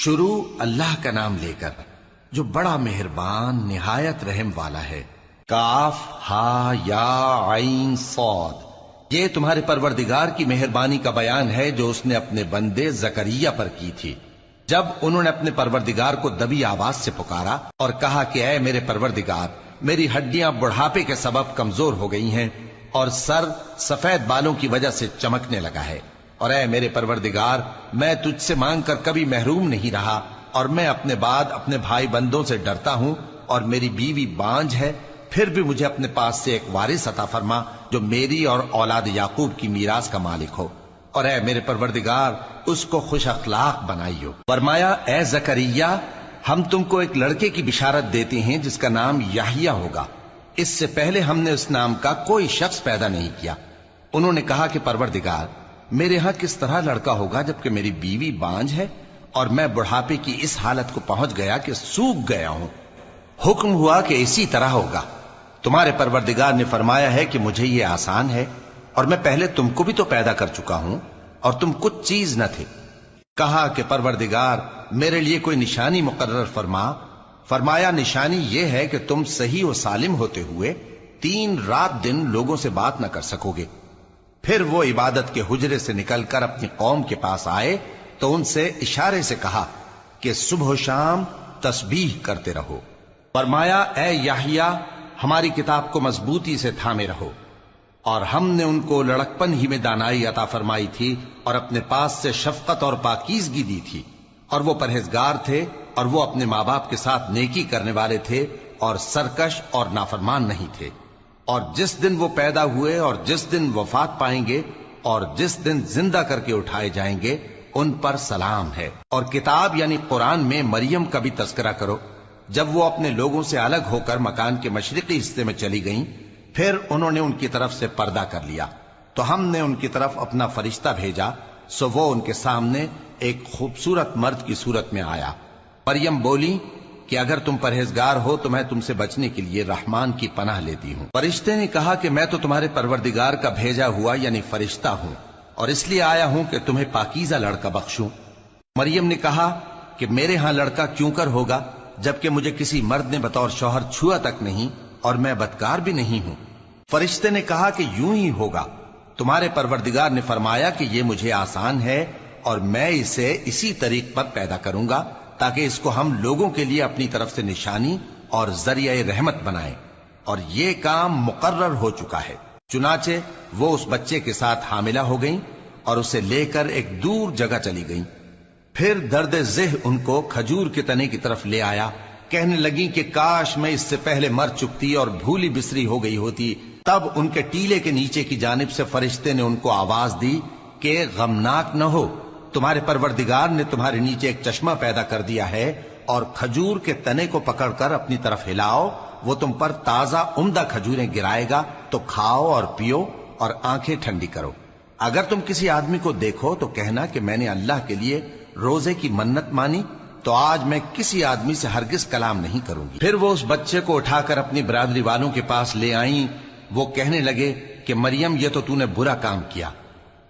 شروع اللہ کا نام لے کر جو بڑا مہربان نہایت رحم والا ہے۔ کاف ہا یا عین صاد، یہ تمہارے پروردگار کی مہربانی کا بیان ہے جو اس نے اپنے بندے زکریا پر کی تھی جب انہوں نے اپنے پروردگار کو دبی آواز سے پکارا اور کہا کہ اے میرے پروردگار، میری ہڈیاں بڑھاپے کے سبب کمزور ہو گئی ہیں اور سر سفید بالوں کی وجہ سے چمکنے لگا ہے، اور اے میرے پروردگار، میں تجھ سے مانگ کر کبھی محروم نہیں رہا، اور میں اپنے بعد اپنے بھائی بندوں سے ڈرتا ہوں، اور میری بیوی بانجھ ہے، پھر بھی مجھے اپنے پاس سے ایک وارث عطا فرما جو میری اور اولاد یعقوب کی میراث کا مالک ہو، اور اے میرے پروردگار اس کو خوش اخلاق بنائیو۔ فرمایا اے زکریا، ہم تم کو ایک لڑکے کی بشارت دیتے ہیں جس کا نام یحییٰ ہوگا، اس سے پہلے ہم نے اس نام کا کوئی شخص پیدا نہیں کیا۔ انہوں نے کہا کہ پروردگار، میرے ہاں کس طرح لڑکا ہوگا جبکہ میری بیوی بانجھ ہے اور میں بڑھاپے کی اس حالت کو پہنچ گیا کہ سوکھ گیا ہوں۔ حکم ہوا کہ اسی طرح ہوگا۔ تمہارے پروردگار نے فرمایا ہے کہ مجھے یہ آسان ہے، اور میں پہلے تم کو بھی تو پیدا کر چکا ہوں اور تم کچھ چیز نہ تھے۔ کہا کہ پروردگار، میرے لیے کوئی نشانی مقرر فرما۔ فرمایا نشانی یہ ہے کہ تم صحیح و سالم ہوتے ہوئے 3 رات دن لوگوں سے بات نہ کر سکو گے۔ پھر وہ عبادت کے حجرے سے نکل کر اپنی قوم کے پاس آئے تو ان سے اشارے سے کہا کہ صبح و شام تسبیح کرتے رہو۔ فرمایا اے یحییٰ، ہماری کتاب کو مضبوطی سے تھامے رہو، اور ہم نے ان کو لڑکپن ہی میں دانائی عطا فرمائی تھی اور اپنے پاس سے شفقت اور پاکیزگی دی تھی، اور وہ پرہیزگار تھے اور وہ اپنے ماں باپ کے ساتھ نیکی کرنے والے تھے اور سرکش اور نافرمان نہیں تھے۔ اور جس دن وہ پیدا ہوئے اور جس دن وفات پائیں گے اور جس دن زندہ کر کے اٹھائے جائیں گے ان پر سلام ہے۔ اور کتاب یعنی قرآن میں مریم کا بھی تذکرہ کرو، جب وہ اپنے لوگوں سے الگ ہو کر مکان کے مشرقی حصے میں چلی گئیں، پھر انہوں نے ان کی طرف سے پردہ کر لیا تو ہم نے ان کی طرف اپنا فرشتہ بھیجا، سو وہ ان کے سامنے ایک خوبصورت مرد کی صورت میں آیا۔ مریم بولی کہ اگر تم پرہیزگار ہو تو میں تم سے بچنے کے لیے رحمان کی پناہ لیتی ہوں۔ فرشتے نے کہا کہ میں تو تمہارے پروردگار کا بھیجا ہوا یعنی فرشتہ ہوں، اور اس لیے آیا ہوں کہ تمہیں پاکیزہ لڑکا بخشوں۔ مریم نے کہا کہ میرے ہاں لڑکا کیوں کر ہوگا جبکہ مجھے کسی مرد نے بطور شوہر چھوا تک نہیں اور میں بدکار بھی نہیں ہوں۔ فرشتے نے کہا کہ یوں ہی ہوگا، تمہارے پروردگار نے فرمایا کہ یہ مجھے آسان ہے اور میں اسے اسی طریق پر پیدا کروں گا تاکہ اس کو ہم لوگوں کے لیے اپنی طرف سے نشانی اور ذریعہ رحمت بنائیں، اور یہ کام مقرر ہو چکا ہے۔ چنانچہ وہ اس بچے کے ساتھ حاملہ ہو گئیں اور اسے لے کر ایک دور جگہ چلی گئیں۔ پھر درد ذہ ان کو کھجور کے تنے کی طرف لے آیا، کہنے لگی کہ کاش میں اس سے پہلے مر چکتی اور بھولی بسری ہو گئی ہوتی۔ تب ان کے ٹیلے کے نیچے کی جانب سے فرشتے نے ان کو آواز دی کہ غمناک نہ ہو، تمہارے پروردگار نے تمہارے نیچے ایک چشمہ پیدا کر دیا ہے، اور کھجور کے تنے کو پکڑ کر اپنی طرف ہلاؤ، وہ تم پر تازہ عمدہ کھجوریں گرائے گا، تو کھاؤ اور پیو اور آنکھیں ٹھنڈی کرو۔ اگر تم کسی آدمی کو دیکھو تو کہنا کہ میں نے اللہ کے لیے روزے کی منت مانی، تو آج میں کسی آدمی سے ہرگز کلام نہیں کروں گی۔ پھر وہ اس بچے کو اٹھا کر اپنی برادری والوں کے پاس لے آئیں۔ وہ کہنے لگے کہ مریم، یہ تو نے برا کام کیا۔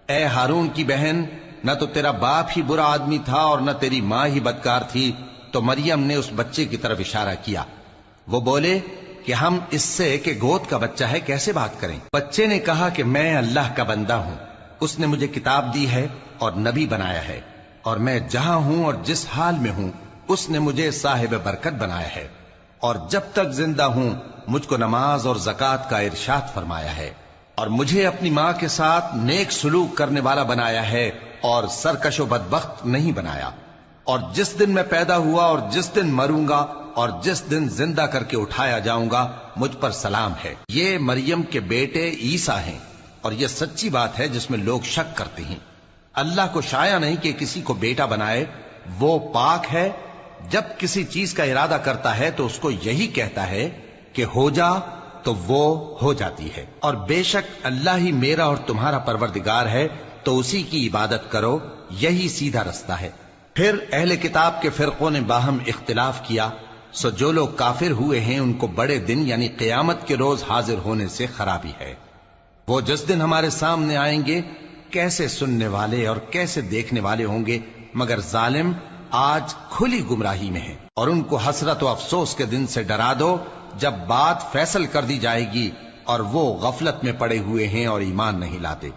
اے ہارون کی بہن، نہ تو تیرا باپ ہی برا آدمی تھا اور نہ تیری ماں ہی بدکار تھی۔ تو مریم نے اس بچے کی طرف اشارہ کیا۔ وہ بولے کہ ہم اس سے کہ گود کا بچہ ہے کیسے بات کریں؟ بچے نے کہا کہ میں اللہ کا بندہ ہوں، اس نے مجھے کتاب دی ہے اور نبی بنایا ہے، اور میں جہاں ہوں اور جس حال میں ہوں اس نے مجھے صاحب برکت بنایا ہے، اور جب تک زندہ ہوں مجھ کو نماز اور زکوٰۃ کا ارشاد فرمایا ہے، اور مجھے اپنی ماں کے ساتھ نیک سلوک کرنے والا بنایا ہے اور سرکش و بدبخت نہیں بنایا، اور جس دن میں پیدا ہوا اور جس دن مروں گا اور جس دن زندہ کر کے اٹھایا جاؤں گا مجھ پر سلام ہے۔ یہ مریم کے بیٹے عیسیٰ ہیں، اور یہ سچی بات ہے جس میں لوگ شک کرتے ہیں۔ اللہ کو شایع نہیں کہ کسی کو بیٹا بنائے، وہ پاک ہے، جب کسی چیز کا ارادہ کرتا ہے تو اس کو یہی کہتا ہے کہ ہو جا تو وہ ہو جاتی ہے، اور بے شک اللہ ہی میرا اور تمہارا پروردگار ہے، تو اسی کی عبادت کرو، یہی سیدھا رستہ ہے۔ پھر اہل کتاب کے فرقوں نے باہم اختلاف کیا، سو جو لوگ کافر ہوئے ہیں ان کو بڑے دن یعنی قیامت کے روز حاضر ہونے سے خرابی ہے۔ وہ جس دن ہمارے سامنے آئیں گے کیسے سننے والے اور کیسے دیکھنے والے ہوں گے، مگر ظالم آج کھلی گمراہی میں ہیں، اور ان کو حسرت و افسوس کے دن سے ڈرا دو جب بات فیصل کر دی جائے گی اور وہ غفلت میں پڑے ہوئے ہیں اور ایمان نہیں لاتے۔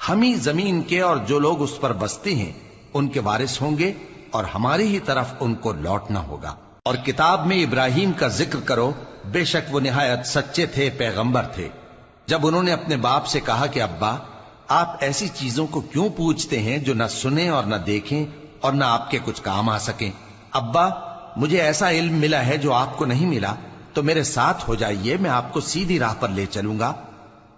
ہم ہی زمین کے اور جو لوگ اس پر بستے ہیں ان کے وارث ہوں گے، اور ہماری ہی طرف ان کو لوٹنا ہوگا۔ اور کتاب میں ابراہیم کا ذکر کرو، بے شک وہ نہایت سچے تھے، پیغمبر تھے۔ جب انہوں نے اپنے باپ سے کہا کہ ابا، آپ ایسی چیزوں کو کیوں پوچھتے ہیں جو نہ سنیں اور نہ دیکھیں اور نہ آپ کے کچھ کام آ سکیں؟ ابا، مجھے ایسا علم ملا ہے جو آپ کو نہیں ملا، تو میرے ساتھ ہو جائیے، میں آپ کو سیدھی راہ پر لے چلوں گا۔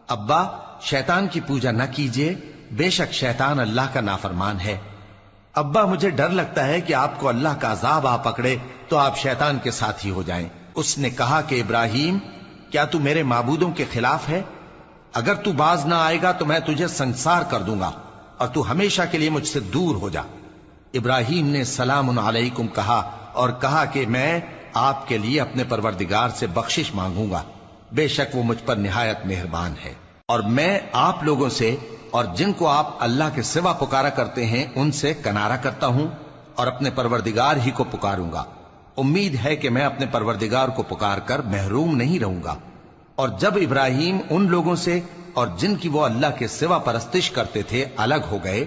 ابا، شیطان کی پوجا نہ کیجیے، بے شک شیطان اللہ کا نافرمان ہے۔ ابا، مجھے ڈر لگتا ہے کہ آپ کو اللہ کا عذاب آ پکڑے تو آپ شیطان کے ساتھی ہو جائیں۔ اس نے کہا کہ ابراہیم، کیا تو میرے معبودوں کے خلاف ہے؟ اگر تو باز نہ آئے گا تو میں تجھے سنسار کر دوں گا اور تو ہمیشہ کے لیے مجھ سے دور ہو جا۔ ابراہیم نے سلام علیکم کہا اور کہا کہ میں آپ کے لیے اپنے پروردگار سے بخشش مانگوں گا، بے شک وہ مجھ پر نہایت مہربان ہے۔ اور میں آپ لوگوں سے اور جن کو آپ اللہ کے سوا پکارا کرتے ہیں ان سے کنارہ کرتا ہوں اور اپنے پروردگار ہی کو پکاروں گا۔ امید ہے کہ میں اپنے پروردگار کو پکار کر محروم نہیں رہوں گا۔ اور جب ابراہیم ان لوگوں سے اور جن کی وہ اللہ کے سوا پرستش کرتے تھے الگ ہو گئے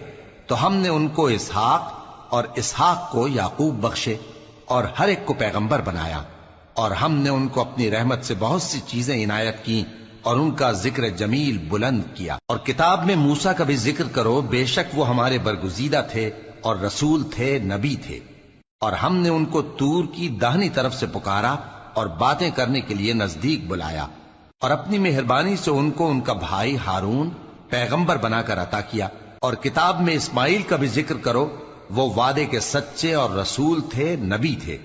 تو ہم نے ان کو اسحاق اور اسحاق کو یعقوب بخشے اور ہر ایک کو پیغمبر بنایا، اور ہم نے ان کو اپنی رحمت سے بہت سی چیزیں عنایت کی اور ان کا ذکر جمیل بلند کیا۔ اور کتاب میں موسیٰ کا بھی ذکر کرو، بے شک وہ ہمارے برگزیدہ تھے اور رسول تھے، نبی تھے، اور ہم نے ان کو طور کی داہنی طرف سے پکارا اور باتیں کرنے کے لیے نزدیک بلایا، اور اپنی مہربانی سے ان کو ان کا بھائی ہارون پیغمبر بنا کر عطا کیا۔ اور کتاب میں اسماعیل کا بھی ذکر کرو، وہ وعدے کے سچے اور رسول تھے، نبی تھے،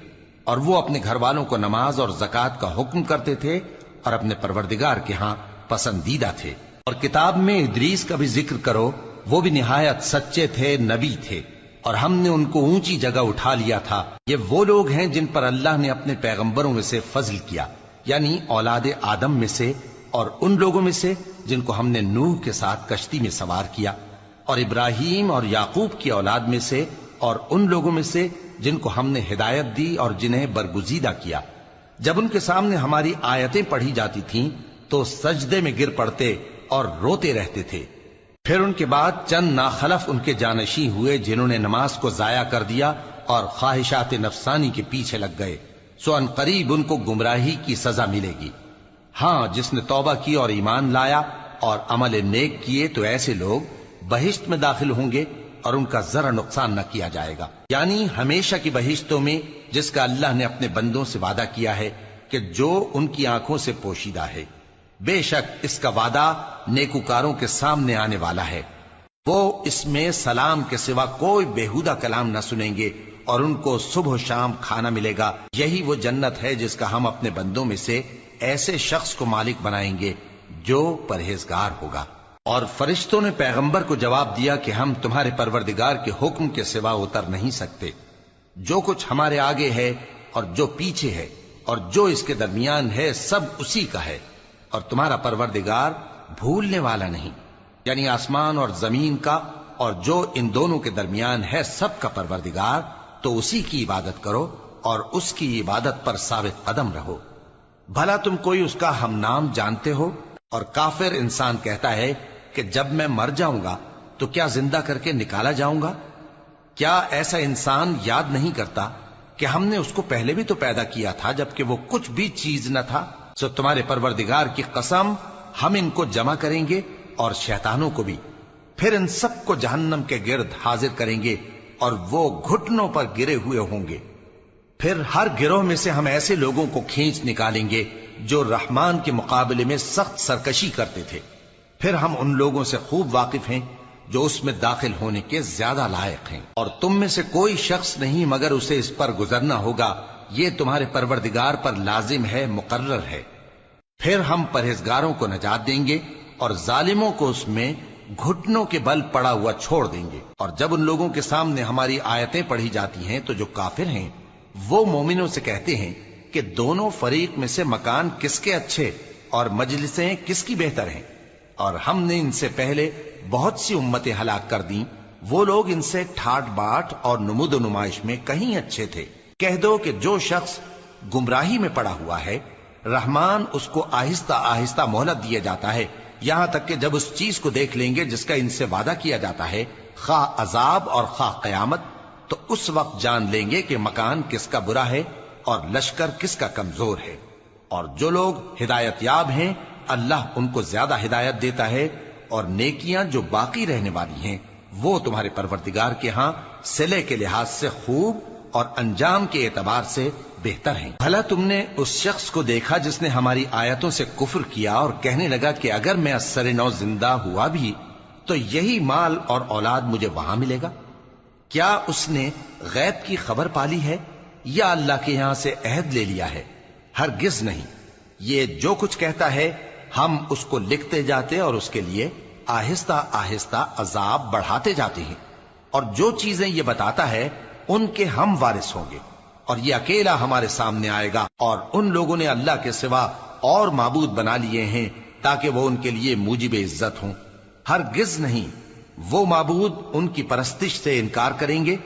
اور وہ اپنے گھر والوں کو نماز اور زکوٰۃ کا حکم کرتے تھے اور اپنے پروردگار کے ہاں پسندیدہ تھے۔ اور کتاب میں ادریس کا بھی ذکر کرو، وہ بھی نہایت سچے تھے، نبی تھے، اور ہم نے ان کو اونچی جگہ اٹھا لیا تھا۔ یہ وہ لوگ ہیں جن پر اللہ نے اپنے پیغمبروں میں سے فضل کیا، یعنی اولاد آدم میں سے، اور ان لوگوں میں سے جن کو ہم نے نوح کے ساتھ کشتی میں سوار کیا، اور ابراہیم اور یعقوب کی اولاد میں سے، اور ان لوگوں میں سے جن کو ہم نے ہدایت دی اور جنہیں برگزیدہ کیا۔ جب ان کے سامنے ہماری آیتیں پڑھی جاتی تھیں تو سجدے میں گر پڑتے اور روتے رہتے تھے۔ پھر ان کے بعد چند ناخلف ان کے جانشین ہوئے جنہوں نے نماز کو ضائع کر دیا اور خواہشات نفسانی کے پیچھے لگ گئے، سو ان قریب ان کو گمراہی کی سزا ملے گی۔ ہاں، جس نے توبہ کی اور ایمان لایا اور عمل نیک کیے تو ایسے لوگ بہشت میں داخل ہوں گے اور ان کا ذرا نقصان نہ کیا جائے گا، یعنی ہمیشہ کی بہشتوں میں، جس کا اللہ نے اپنے بندوں سے وعدہ کیا ہے کہ جو ان کی آنکھوں سے پوشیدہ ہے۔ بے شک اس کا وعدہ نیکوکاروں کے سامنے آنے والا ہے، وہ اس میں سلام کے سوا کوئی بےہودہ کلام نہ سنیں گے اور ان کو صبح و شام کھانا ملے گا۔ یہی وہ جنت ہے جس کا ہم اپنے بندوں میں سے ایسے شخص کو مالک بنائیں گے جو پرہیزگار ہوگا۔ اور فرشتوں نے پیغمبر کو جواب دیا کہ ہم تمہارے پروردگار کے حکم کے سوا اتر نہیں سکتے۔ جو کچھ ہمارے آگے ہے اور جو پیچھے ہے اور جو اس کے درمیان ہے سب اسی کا ہے، اور تمہارا پروردگار بھولنے والا نہیں، یعنی آسمان اور زمین کا اور جو ان دونوں کے درمیان ہے سب کا پروردگار، تو اسی کی عبادت کرو اور اس کی عبادت پر ثابت قدم رہو۔ بھلا تم کوئی اس کا ہم نام جانتے ہو؟ اور کافر انسان کہتا ہے کہ جب میں مر جاؤں گا تو کیا زندہ کر کے نکالا جاؤں گا؟ کیا ایسا انسان یاد نہیں کرتا کہ ہم نے اس کو پہلے بھی تو پیدا کیا تھا جبکہ وہ کچھ بھی چیز نہ تھا؟ سو تمہارے پروردگار کی قسم، ہم ان کو جمع کریں گے اور شیطانوں کو بھی، پھر ان سب کو جہنم کے گرد حاضر کریں گے اور وہ گھٹنوں پر گرے ہوئے ہوں گے۔ پھر ہر گروہ میں سے ہم ایسے لوگوں کو کھینچ نکالیں گے جو رحمان کے مقابلے میں سخت سرکشی کرتے تھے۔ پھر ہم ان لوگوں سے خوب واقف ہیں جو اس میں داخل ہونے کے زیادہ لائق ہیں، اور تم میں سے کوئی شخص نہیں مگر اسے اس پر گزرنا ہوگا، یہ تمہارے پروردگار پر لازم ہے، مقرر ہے۔ پھر ہم پرہیزگاروں کو نجات دیں گے اور ظالموں کو اس میں گھٹنوں کے بل پڑا ہوا چھوڑ دیں گے۔ اور جب ان لوگوں کے سامنے ہماری آیتیں پڑھی جاتی ہیں تو جو کافر ہیں وہ مومنوں سے کہتے ہیں کہ دونوں فریق میں سے مکان کس کے اچھے اور مجلسیں کس کی بہتر ہیں، اور ہم نے ان سے پہلے بہت سی امتیں ہلاک کر دیں وہ لوگ ان سے ٹھاٹ باٹ اور نمود و نمائش میں کہیں اچھے تھے۔ کہہ دو کہ جو شخص گمراہی میں پڑا ہوا ہے، رحمان اس کو آہستہ آہستہ مہلت دیا جاتا ہے، یہاں تک کہ جب اس چیز کو دیکھ لیں گے جس کا ان سے وعدہ کیا جاتا ہے، خواہ عذاب اور خواہ قیامت، تو اس وقت جان لیں گے کہ مکان کس کا برا ہے اور لشکر کس کا کمزور ہے۔ اور جو لوگ ہدایت یاب ہیں اللہ ان کو زیادہ ہدایت دیتا ہے، اور نیکیاں جو باقی رہنے والی ہیں وہ تمہارے پروردگار کے ہاں صلے کے لحاظ سے خوب اور انجام کے اعتبار سے بہتر ہیں۔ بھلا تم نے اس شخص کو دیکھا جس نے ہماری آیتوں سے کفر کیا اور کہنے لگا کہ اگر میں اثر نو زندہ ہوا بھی تو یہی مال اور اولاد مجھے وہاں ملے گا؟ کیا اس نے غیب کی خبر پالی ہے یا اللہ کے یہاں سے عہد لے لیا ہے؟ ہرگز نہیں۔ یہ جو کچھ کہتا ہے ہم اس کو لکھتے جاتے اور اس کے لیے آہستہ آہستہ عذاب بڑھاتے جاتے ہیں، اور جو چیزیں یہ بتاتا ہے ان کے ہم وارث ہوں گے، اور یہ اکیلا ہمارے سامنے آئے گا۔ اور ان لوگوں نے اللہ کے سوا اور معبود بنا لیے ہیں تاکہ وہ ان کے لیے موجب عزت ہوں۔ ہرگز نہیں، وہ معبود ان کی پرستش سے انکار کریں گے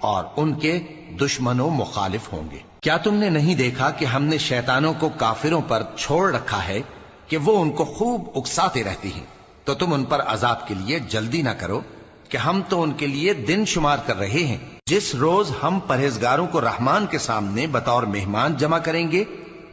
اور ان کے دشمن و مخالف ہوں گے۔ کیا تم نے نہیں دیکھا کہ ہم نے شیطانوں کو کافروں پر چھوڑ رکھا ہے کہ وہ ان کو خوب اکساتے رہتی ہیں؟ تو تم ان پر عذاب کے لیے جلدی نہ کرو کہ ہم تو ان کے لیے دن شمار کر رہے ہیں۔ جس روز ہم پرہیزگاروں کو رحمان کے سامنے بطور مہمان جمع کریں گے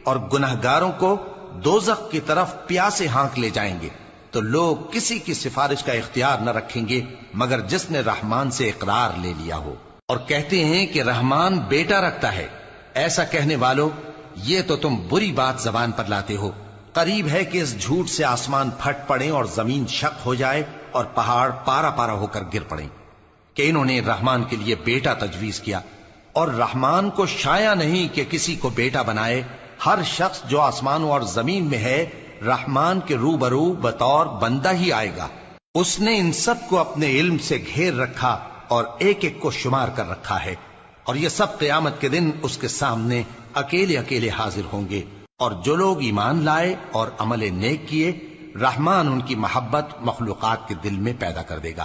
اور گنہگاروں کو دوزخ کی طرف پیاسے ہانک لے جائیں گے، تو لوگ کسی کی سفارش کا اختیار نہ رکھیں گے مگر جس نے رحمان سے اقرار لے لیا ہو۔ اور کہتے ہیں کہ رحمان بیٹا رکھتا ہے۔ ایسا کہنے والوں، یہ تو تم بری بات زبان پر لاتے ہو۔ قریب ہے کہ اس جھوٹ سے آسمان پھٹ پڑے اور زمین شق ہو جائے اور پہاڑ پارا پارا ہو کر گر پڑیں کہ انہوں نے رحمان کے لیے بیٹا تجویز کیا، اور رحمان کو شایع نہیں کہ کسی کو بیٹا بنائے۔ ہر شخص جو آسمانوں اور زمین میں ہے رحمان کے روبرو بطور بندہ ہی آئے گا۔ اس نے ان سب کو اپنے علم سے گھیر رکھا اور ایک ایک کو شمار کر رکھا ہے، اور یہ سب قیامت کے دن اس کے سامنے اکیلے اکیلے حاضر ہوں گے۔ اور جو لوگ ایمان لائے اور عمل نیک کیے، رحمان ان کی محبت مخلوقات کے دل میں پیدا کر دے گا۔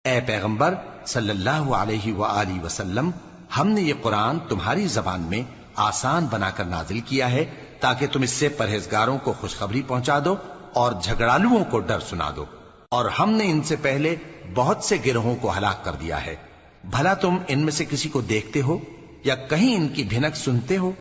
اے پیغمبر صلی اللہ علیہ وآلہ وسلم، ہم نے یہ قرآن تمہاری زبان میں آسان بنا کر نازل کیا ہے تاکہ تم اس سے پرہیزگاروں کو خوشخبری پہنچا دو اور جھگڑالوؤں کو ڈر سنا دو۔ اور ہم نے ان سے پہلے بہت سے گروہوں کو ہلاک کر دیا ہے۔ بھلا تم ان میں سے کسی کو دیکھتے ہو یا کہیں ان کی بھنک سنتے ہو؟